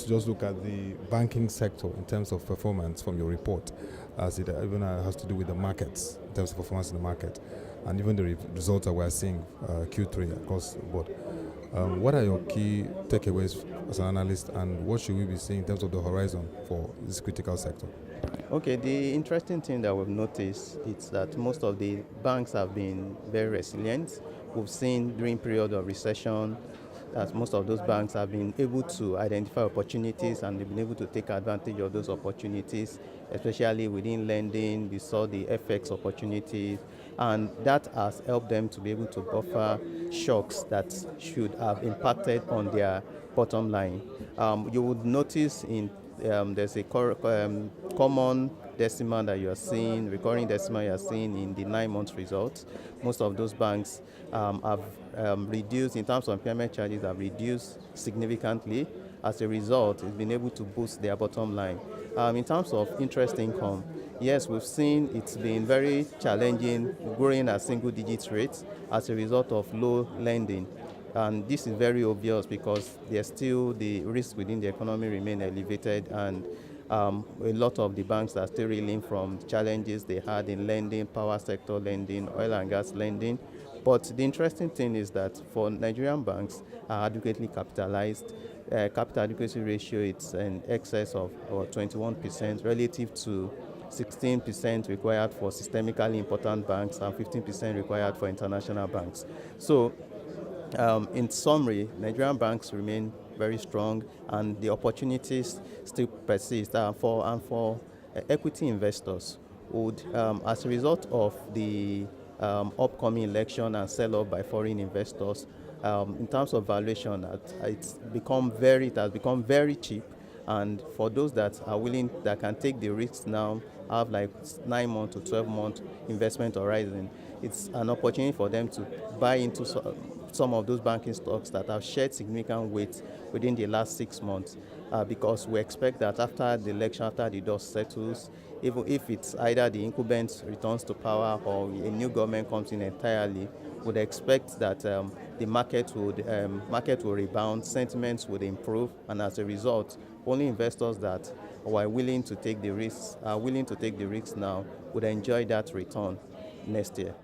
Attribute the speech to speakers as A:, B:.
A: to just look at the banking sector in terms of performance from your report, as it even has to do with the markets, in terms of performance in the market, and even the results that we're seeing Q3 across the board. What are your key takeaways as an analyst, and what should we be seeing in terms of the horizon for this critical sector?
B: Okay, the interesting thing that we've noticed is that most of the banks have been very resilient. We've seen during period of recession that most of those banks have been able to identify opportunities and they've been able to take advantage of those opportunities, especially within lending. We saw the FX opportunities, and that has helped them to be able to buffer shocks that should have impacted on their bottom line. You would notice there's a common decimal that you are seeing, recurring decimal you are seeing in the 9 months results. Most of those banks have reduced, in terms of impairment charges, have reduced significantly. As a result, it's been able to boost their bottom line. In terms of interest income, yes, we've seen it's been very challenging growing at single-digit rates as a result of low lending. And this is very obvious because there's still the risks within the economy remain elevated, and a lot of the banks are still reeling from challenges they had in lending, power sector lending, oil and gas lending. But the interesting thing is that for Nigerian banks are adequately capitalized. Capital adequacy ratio, it's in excess of 21% relative to 16% required for systemically important banks and 15% required for international banks. So in summary, Nigerian banks remain very strong, and the opportunities still persist. For equity investors, would as a result of the upcoming election and sell-off by foreign investors, in terms of valuation, it has become very cheap. And for those that are willing, that can take the risks now, have like 9 month to 12-month investment horizon, it's an opportunity for them to buy into some of those banking stocks that have shared significant weight within the last 6 months, because we expect that after the election, after the dust settles, even if it's either the incumbent returns to power or a new government comes in entirely, would expect that the market will rebound, sentiments would improve, and as a result, only investors that are willing to take the risks now would enjoy that return next year.